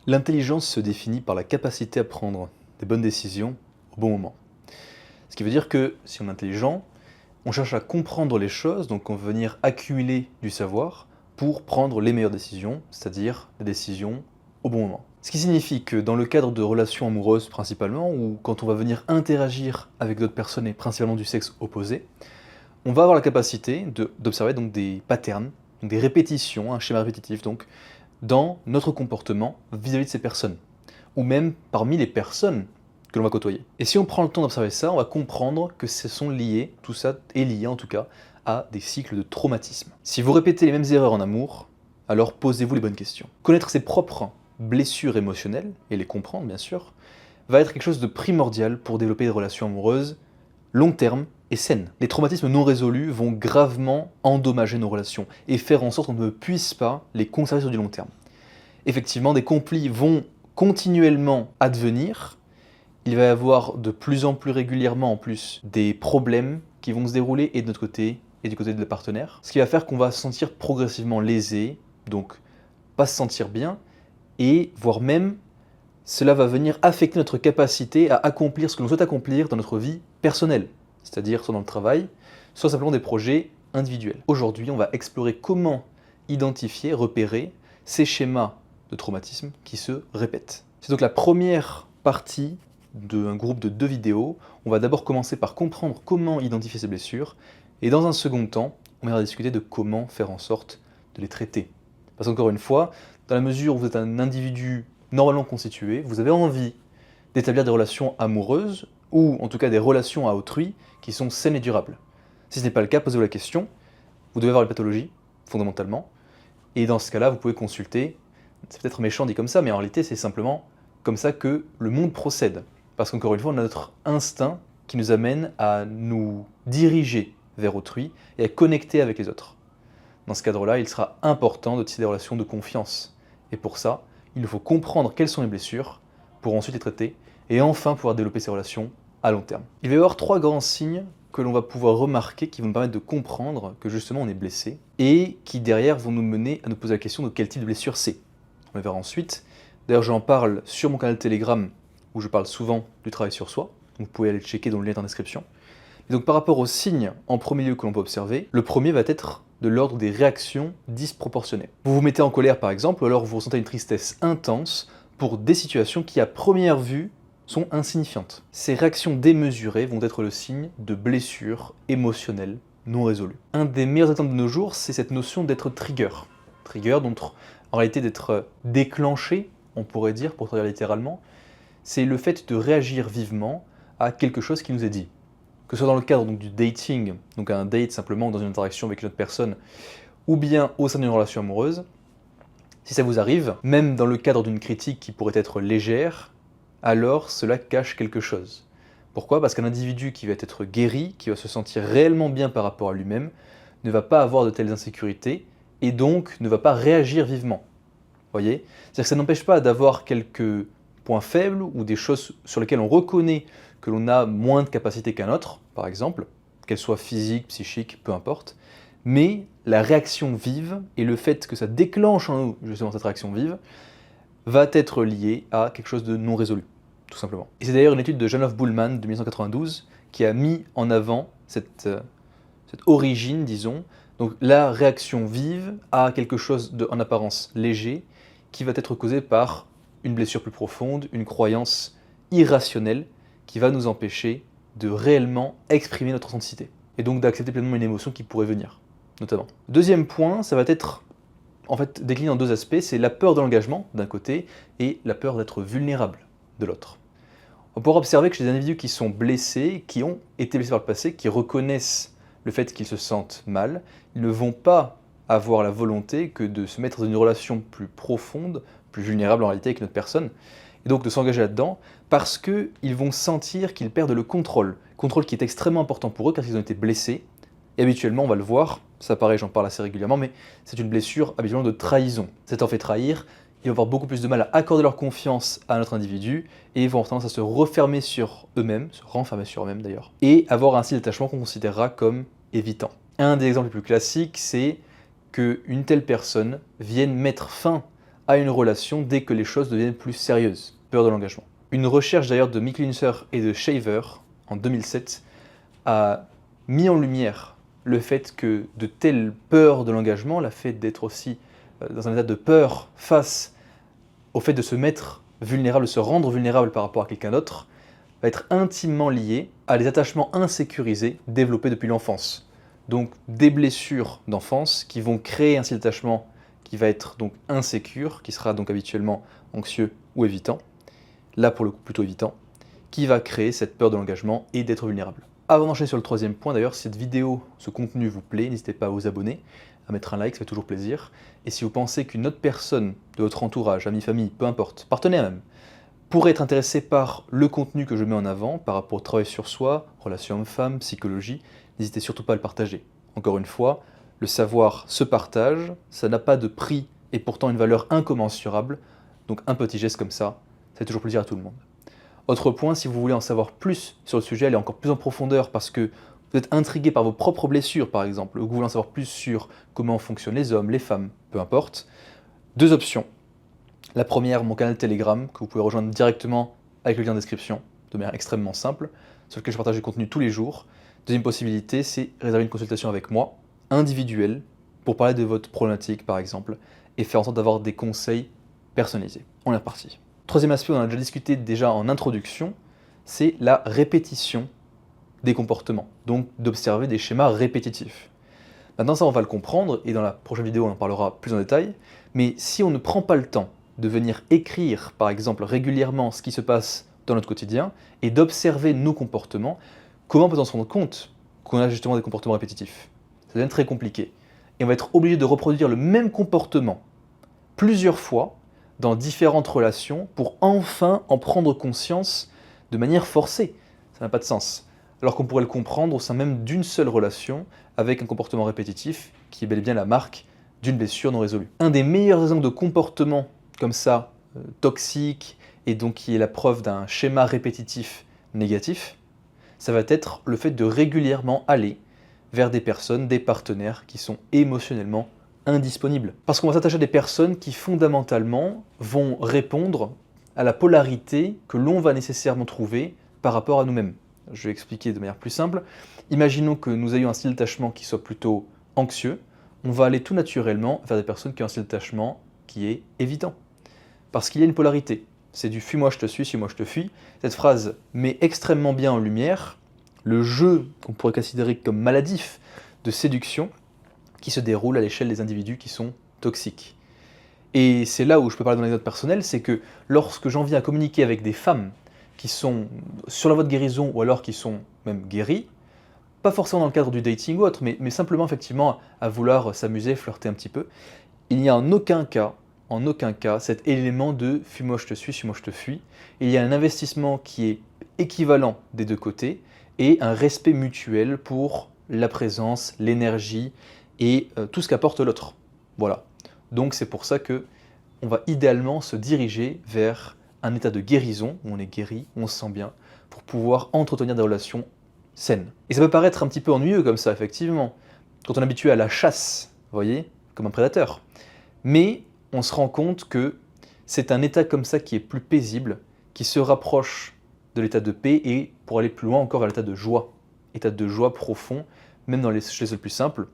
L'intelligence se définit par la capacité à prendre des bonnes décisions au bon moment. Ce qui veut dire que si on est intelligent, on cherche à comprendre les choses, donc on veut venir accumuler du savoir pour prendre les meilleures décisions, c'est-à-dire des décisions au bon moment. Ce qui signifie que dans le cadre de relations amoureuses principalement, ou quand on va venir interagir avec d'autres personnes et principalement du sexe opposé, on va avoir la capacité d'observer donc des patterns, donc des répétitions, un schéma répétitif donc, dans notre comportement vis-à-vis de ces personnes, ou même parmi les personnes que l'on va côtoyer. Et si on prend le temps d'observer ça, on va comprendre que ce sont liés, tout ça est lié en tout cas, à des cycles de traumatisme. Si vous répétez les mêmes erreurs en amour, alors posez-vous les bonnes questions. Connaître ses propres blessures émotionnelles, et les comprendre bien sûr, va être quelque chose de primordial pour développer des relations amoureuses long terme et saines. Les traumatismes non résolus vont gravement endommager nos relations et faire en sorte qu'on ne puisse pas les conserver sur du long terme. Effectivement, des conflits vont continuellement advenir, il va y avoir de plus en plus régulièrement en plus des problèmes qui vont se dérouler et de notre côté et du côté de la partenaire, ce qui va faire qu'on va se sentir progressivement lésé, donc pas se sentir bien, et voire même cela va venir affecter notre capacité à accomplir ce que l'on souhaite accomplir dans notre vie personnelle, c'est-à-dire soit dans le travail, soit simplement des projets individuels. Aujourd'hui, on va explorer comment identifier, repérer ces schémas de traumatisme qui se répètent. C'est donc la première partie d'un groupe de 2 vidéos. On va d'abord commencer par comprendre comment identifier ces blessures, et dans un second temps, on va discuter de comment faire en sorte de les traiter. Parce qu'encore une fois, dans la mesure où vous êtes un individu normalement constitué, vous avez envie d'établir des relations amoureuses, ou en tout cas des relations à autrui, qui sont saines et durables. Si ce n'est pas le cas, posez-vous la question, vous devez avoir une pathologie, fondamentalement, et dans ce cas-là, vous pouvez consulter, c'est peut-être méchant dit comme ça, mais en réalité c'est simplement comme ça que le monde procède. Parce qu'encore une fois, on a notre instinct qui nous amène à nous diriger vers autrui et à connecter avec les autres. Dans ce cadre-là, il sera important de tisser des relations de confiance. Et pour ça, il nous faut comprendre quelles sont les blessures pour ensuite les traiter et enfin pouvoir développer ces relations à long terme. Il va y avoir 3 grands signes que l'on va pouvoir remarquer qui vont nous permettre de comprendre que justement on est blessé et qui derrière vont nous mener à nous poser la question de quel type de blessure c'est. On le verra ensuite. D'ailleurs, j'en parle sur mon canal Telegram où je parle souvent du travail sur soi. Donc vous pouvez aller le checker dans le lien en description. Et donc par rapport aux signes en premier lieu que l'on peut observer, le premier va être de l'ordre des réactions disproportionnées. Vous vous mettez en colère par exemple, ou alors vous ressentez une tristesse intense pour des situations qui à première vue sont insignifiantes. Ces réactions démesurées vont être le signe de blessures émotionnelles non résolues. Un des meilleurs exemples de nos jours, c'est cette notion d'être trigger. Trigger, donc en réalité d'être déclenché, on pourrait dire, pour traduire littéralement, c'est le fait de réagir vivement à quelque chose qui nous est dit. Que ce soit dans le cadre donc, du dating, donc un date simplement dans une interaction avec une autre personne, ou bien au sein d'une relation amoureuse, si ça vous arrive, même dans le cadre d'une critique qui pourrait être légère, alors cela cache quelque chose. Pourquoi ? Parce qu'un individu qui va être guéri, qui va se sentir réellement bien par rapport à lui-même, ne va pas avoir de telles insécurités, et donc ne va pas réagir vivement. Voyez ? C'est-à-dire que ça n'empêche pas d'avoir quelques points faibles ou des choses sur lesquelles on reconnaît que l'on a moins de capacité qu'un autre, par exemple, qu'elle soit physique, psychique, peu importe, mais la réaction vive et le fait que ça déclenche en nous justement cette réaction vive va être lié à quelque chose de non résolu, tout simplement. Et c'est d'ailleurs une étude de Janov Bullman de 1992 qui a mis en avant cette origine, disons, donc la réaction vive à quelque chose en apparence léger qui va être causé par une blessure plus profonde, une croyance irrationnelle qui va nous empêcher de réellement exprimer notre authenticité et donc d'accepter pleinement une émotion qui pourrait venir, notamment. Deuxième point, ça va être en fait décliné en 2 aspects, c'est la peur de l'engagement d'un côté et la peur d'être vulnérable de l'autre. On pourra observer que chez des individus qui sont blessés, qui ont été blessés par le passé, qui reconnaissent le fait qu'ils se sentent mal, ils ne vont pas avoir la volonté que de se mettre dans une relation plus profonde, plus vulnérable en réalité avec une autre personne, et donc de s'engager là-dedans, parce qu'ils vont sentir qu'ils perdent le contrôle qui est extrêmement important pour eux car ils ont été blessés, et habituellement, on va le voir, ça pareil, j'en parle assez régulièrement, mais c'est une blessure habituellement de trahison. S'étant fait trahir, ils vont avoir beaucoup plus de mal à accorder leur confiance à un autre individu, et ils vont avoir tendance à se refermer sur eux-mêmes, se renfermer sur eux-mêmes d'ailleurs, et avoir un style d'attachement qu'on considérera comme évitant. Un des exemples les plus classiques, c'est qu'une telle personne vienne mettre fin à une relation dès que les choses deviennent plus sérieuses, peur de l'engagement. Une recherche d'ailleurs de Miklinser et de Shaver en 2007 a mis en lumière le fait que de telles peurs de l'engagement, le fait d'être aussi dans un état de peur face au fait de se mettre vulnérable, de se rendre vulnérable par rapport à quelqu'un d'autre, va être intimement lié à des attachements insécurisés développés depuis l'enfance. Donc des blessures d'enfance qui vont créer un style d'attachement qui va être donc insécure, qui sera donc habituellement anxieux ou évitant, là pour le coup plutôt évitant, qui va créer cette peur de l'engagement et d'être vulnérable. Avant d'enchaîner sur le troisième point, d'ailleurs, si cette vidéo, ce contenu vous plaît, n'hésitez pas à vous abonner, à mettre un like, ça fait toujours plaisir. Et si vous pensez qu'une autre personne de votre entourage, amis, famille, peu importe, partenaire même, pourrait être intéressé par le contenu que je mets en avant par rapport au travail sur soi, relations hommes-femmes, psychologie, n'hésitez surtout pas à le partager. Encore une fois, le savoir se partage, ça n'a pas de prix et pourtant une valeur incommensurable, donc un petit geste comme ça fait toujours plaisir à tout le monde. Autre point, si vous voulez en savoir plus sur le sujet, aller encore plus en profondeur parce que vous êtes intrigué par vos propres blessures par exemple, ou que vous voulez en savoir plus sur comment fonctionnent les hommes, les femmes, peu importe, deux options. La première, mon canal Telegram, que vous pouvez rejoindre directement avec le lien en description, de manière extrêmement simple, sur lequel je partage du contenu tous les jours. Deuxième possibilité, c'est réserver une consultation avec moi, individuelle, pour parler de votre problématique par exemple, et faire en sorte d'avoir des conseils personnalisés. On est reparti. Troisième aspect, on en a déjà discuté déjà en introduction, c'est la répétition des comportements, donc d'observer des schémas répétitifs. Maintenant ça on va le comprendre, et dans la prochaine vidéo on en parlera plus en détail, mais si on ne prend pas le temps de venir écrire par exemple régulièrement ce qui se passe dans notre quotidien, et d'observer nos comportements, comment peut-on se rendre compte qu'on a justement des comportements répétitifs? Ça devient très compliqué, et on va être obligé de reproduire le même comportement plusieurs fois, dans différentes relations pour enfin en prendre conscience de manière forcée. Ça n'a pas de sens. Alors qu'on pourrait le comprendre au sein même d'une seule relation avec un comportement répétitif qui est bel et bien la marque d'une blessure non résolue. Un des meilleurs exemples de comportement comme ça, toxique, et donc qui est la preuve d'un schéma répétitif négatif, ça va être le fait de régulièrement aller vers des personnes, des partenaires qui sont émotionnellement indisponibles. Parce qu'on va s'attacher à des personnes qui fondamentalement vont répondre à la polarité que l'on va nécessairement trouver par rapport à nous-mêmes. Je vais expliquer de manière plus simple. Imaginons que nous ayons un style d'attachement qui soit plutôt anxieux, on va aller tout naturellement vers des personnes qui ont un style d'attachement qui est évitant. Parce qu'il y a une polarité. C'est du fuis-moi je te suis-moi je te fuis. Cette phrase met extrêmement bien en lumière le jeu qu'on pourrait considérer comme maladif de séduction qui se déroule à l'échelle des individus qui sont toxiques. Et c'est là où je peux parler d'un anecdote personnelle, c'est que lorsque j'en viens à communiquer avec des femmes qui sont sur la voie de guérison ou alors qui sont même guéries, pas forcément dans le cadre du dating ou autre, mais simplement effectivement à vouloir s'amuser, flirter un petit peu, il n'y a en aucun cas cet élément de fuis-moi je te suis-moi je te fuis. Il y a un investissement qui est équivalent des deux côtés et un respect mutuel pour la présence, l'énergie, et tout ce qu'apporte l'autre. Voilà. Donc c'est pour ça que on va idéalement se diriger vers un état de guérison, où on est guéri, où on se sent bien, pour pouvoir entretenir des relations saines. Et ça peut paraître un petit peu ennuyeux comme ça, effectivement, quand on est habitué à la chasse, vous voyez, comme un prédateur. Mais on se rend compte que c'est un état comme ça qui est plus paisible, qui se rapproche de l'état de paix, et pour aller plus loin encore à l'état de joie profond, même dans les choses les plus simples,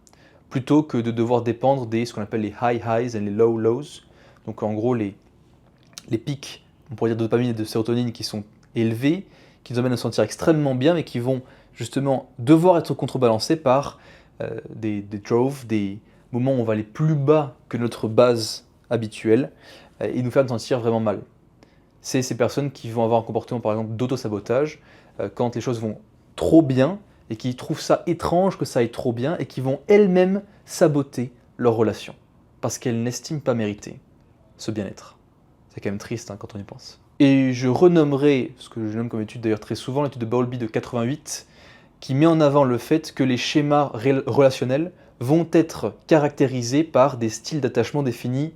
plutôt que de devoir dépendre des ce qu'on appelle les high highs et les low lows. Donc en gros les pics, on pourrait dire de dopamine et de sérotonine qui sont élevés, qui nous amènent à se sentir extrêmement bien, mais qui vont justement devoir être contrebalancés par des droves, des moments où on va aller plus bas que notre base habituelle et nous faire nous sentir vraiment mal. C'est ces personnes qui vont avoir un comportement par exemple d'auto-sabotage quand les choses vont trop bien, et qui trouvent ça étrange que ça aille trop bien, et qui vont elles-mêmes saboter leur relation, parce qu'elles n'estiment pas mériter ce bien-être. C'est quand même triste quand on y pense. Et je renommerai, ce que je nomme comme étude d'ailleurs très souvent, l'étude de Bowlby de 88, qui met en avant le fait que les schémas relationnels vont être caractérisés par des styles d'attachement définis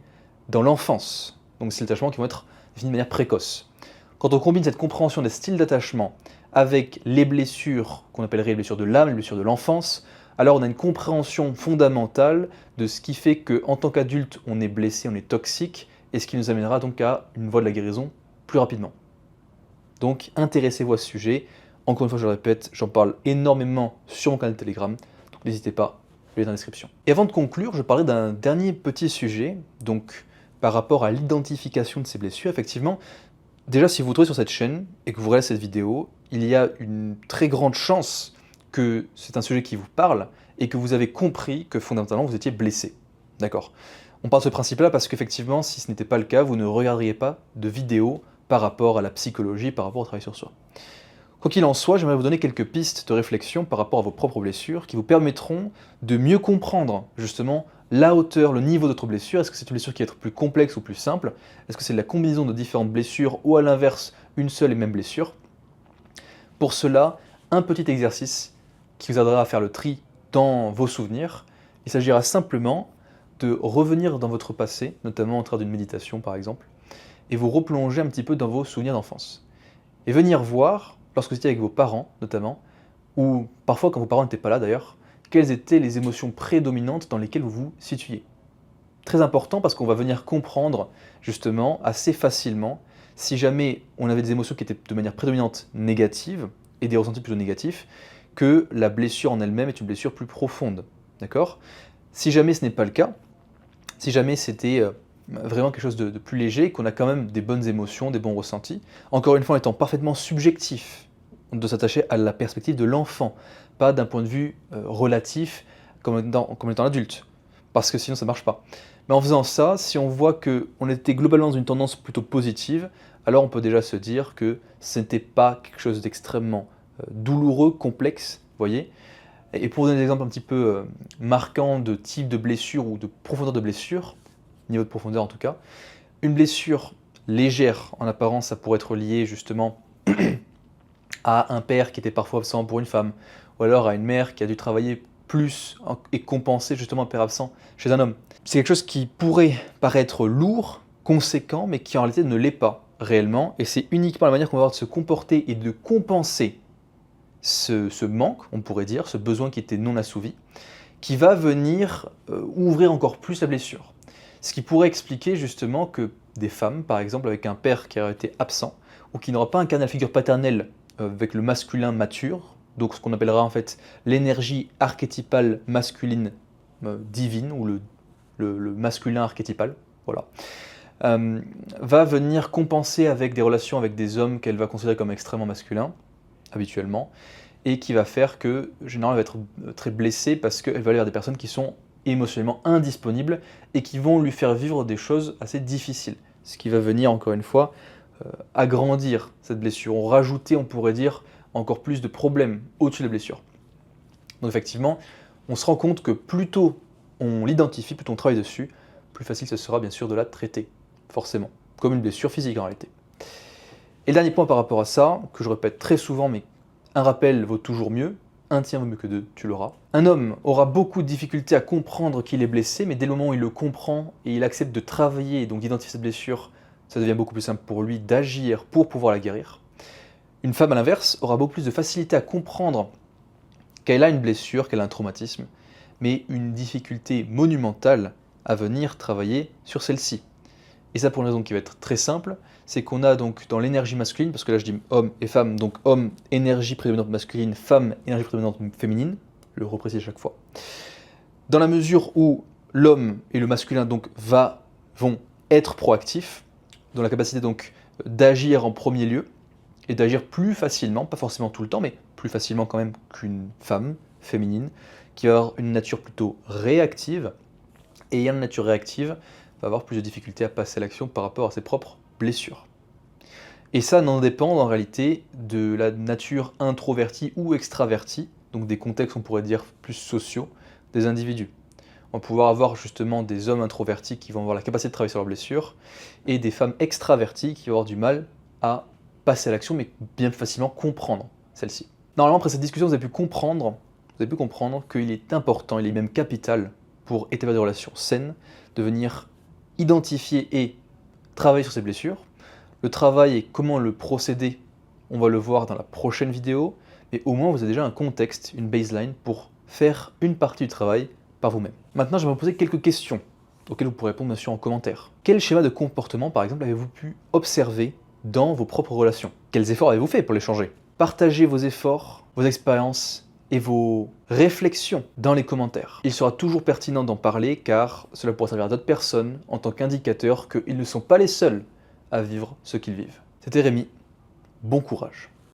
dans l'enfance. Donc des styles d'attachement qui vont être définis de manière précoce. Quand on combine cette compréhension des styles d'attachement avec les blessures qu'on appellerait les blessures de l'âme, les blessures de l'enfance, alors on a une compréhension fondamentale de ce qui fait qu'en tant qu'adulte, on est blessé, on est toxique, et ce qui nous amènera donc à une voie de la guérison plus rapidement. Donc intéressez-vous à ce sujet. Encore une fois, je le répète, j'en parle énormément sur mon canal Telegram, donc n'hésitez pas, le lien est dans la description. Et avant de conclure, je parlais d'un dernier petit sujet, donc par rapport à l'identification de ces blessures. Effectivement, déjà si vous vous trouvez sur cette chaîne et que vous regardez cette vidéo, il y a une très grande chance que c'est un sujet qui vous parle et que vous avez compris que fondamentalement vous étiez blessé. D'accord? On part de ce principe-là parce qu'effectivement, si ce n'était pas le cas, vous ne regarderiez pas de vidéos par rapport à la psychologie, par rapport au travail sur soi. Quoi qu'il en soit, j'aimerais vous donner quelques pistes de réflexion par rapport à vos propres blessures qui vous permettront de mieux comprendre justement la hauteur, le niveau de votre blessure. Est-ce que c'est une blessure qui va être plus complexe ou plus simple? Est-ce que c'est la combinaison de différentes blessures ou à l'inverse, une seule et même blessure? Pour cela, un petit exercice qui vous aidera à faire le tri dans vos souvenirs. Il s'agira simplement de revenir dans votre passé, notamment en train d'une méditation par exemple, et vous replonger un petit peu dans vos souvenirs d'enfance. Et venir voir, lorsque vous étiez avec vos parents notamment, ou parfois quand vos parents n'étaient pas là d'ailleurs, quelles étaient les émotions prédominantes dans lesquelles vous vous situiez. Très important parce qu'on va venir comprendre justement assez facilement si jamais on avait des émotions qui étaient de manière prédominante négative et des ressentis plutôt négatifs, que la blessure en elle-même est une blessure plus profonde. D'accord? Si jamais ce n'est pas le cas, si jamais c'était vraiment quelque chose de plus léger, qu'on a quand même des bonnes émotions, des bons ressentis, encore une fois en étant parfaitement subjectif, on doit s'attacher à la perspective de l'enfant, pas d'un point de vue relatif comme étant adulte, parce que sinon ça ne marche pas. Mais en faisant ça, si on voit qu'on était globalement dans une tendance plutôt positive, alors on peut déjà se dire que ce n'était pas quelque chose d'extrêmement douloureux, complexe, vous voyez. Et pour vous donner des exemples un petit peu marquants de type de blessure ou de profondeur de blessure, niveau de profondeur en tout cas, une blessure légère en apparence, ça pourrait être lié justement à un père qui était parfois absent pour une femme, ou alors à une mère qui a dû travailler plus et compenser justement un père absent chez un homme. C'est quelque chose qui pourrait paraître lourd, conséquent, mais qui en réalité ne l'est pas réellement, et c'est uniquement la manière qu'on va avoir de se comporter et de compenser ce manque, on pourrait dire, ce besoin qui était non assouvi, qui va venir ouvrir encore plus la blessure. Ce qui pourrait expliquer justement que des femmes, par exemple, avec un père qui a été absent, ou qui n'aura pas incarné la figure paternelle avec le masculin mature, donc ce qu'on appellera en fait l'énergie archétypale masculine divine, ou le masculin archétypal, voilà, va venir compenser avec des relations avec des hommes qu'elle va considérer comme extrêmement masculins, habituellement, et qui va faire que, généralement, elle va être très blessée parce qu'elle va aller vers des personnes qui sont émotionnellement indisponibles et qui vont lui faire vivre des choses assez difficiles. Ce qui va venir, encore une fois, agrandir cette blessure, rajouter, on pourrait dire, encore plus de problèmes au-dessus de la blessure. Donc effectivement, on se rend compte que plus tôt on l'identifie, plus tôt on travaille dessus, plus facile ce sera bien sûr de la traiter, forcément, comme une blessure physique en réalité. Et le dernier point par rapport à ça, que je répète très souvent, mais un rappel vaut toujours mieux, un tien vaut mieux que deux, tu l'auras. Un homme aura beaucoup de difficultés à comprendre qu'il est blessé, mais dès le moment où il le comprend et il accepte de travailler, et donc d'identifier cette blessure, ça devient beaucoup plus simple pour lui d'agir pour pouvoir la guérir. Une femme, à l'inverse, aura beaucoup plus de facilité à comprendre qu'elle a une blessure, qu'elle a un traumatisme, mais une difficulté monumentale à venir travailler sur celle-ci. Et ça pour une raison qui va être très simple, c'est qu'on a donc dans l'énergie masculine, parce que là je dis homme et femme, donc homme, énergie prédominante masculine, femme, énergie prédominante féminine, le reprécise chaque fois. Dans la mesure où l'homme et le masculin donc vont être proactifs, dans la capacité donc d'agir en premier lieu, et d'agir plus facilement, pas forcément tout le temps, mais plus facilement quand même qu'une femme féminine, qui va avoir une nature plutôt réactive, et ayant une nature réactive, va avoir plus de difficultés à passer à l'action par rapport à ses propres blessures. Et ça n'en dépend en réalité de la nature introvertie ou extravertie, donc des contextes on pourrait dire plus sociaux, des individus. On va pouvoir avoir justement des hommes introvertis qui vont avoir la capacité de travailler sur leurs blessures, et des femmes extraverties qui vont avoir du mal à passer à l'action, mais bien plus facilement comprendre celle-ci. Normalement, après cette discussion, vous avez pu comprendre qu'il est important, il est même capital pour établir des relations saines, de venir identifier et travailler sur ces blessures. Le travail et comment le procéder, on va le voir dans la prochaine vidéo, mais au moins vous avez déjà un contexte, une baseline pour faire une partie du travail par vous-même. Maintenant, je vais vous poser quelques questions auxquelles vous pourrez répondre bien sûr en commentaire. Quel schéma de comportement, par exemple, avez-vous pu observer dans vos propres relations? Quels efforts avez-vous fait pour les changer? Partagez vos efforts, vos expériences et vos réflexions dans les commentaires. Il sera toujours pertinent d'en parler car cela pourra servir à d'autres personnes en tant qu'indicateur qu'ils ne sont pas les seuls à vivre ce qu'ils vivent. C'était Rémi, bon courage.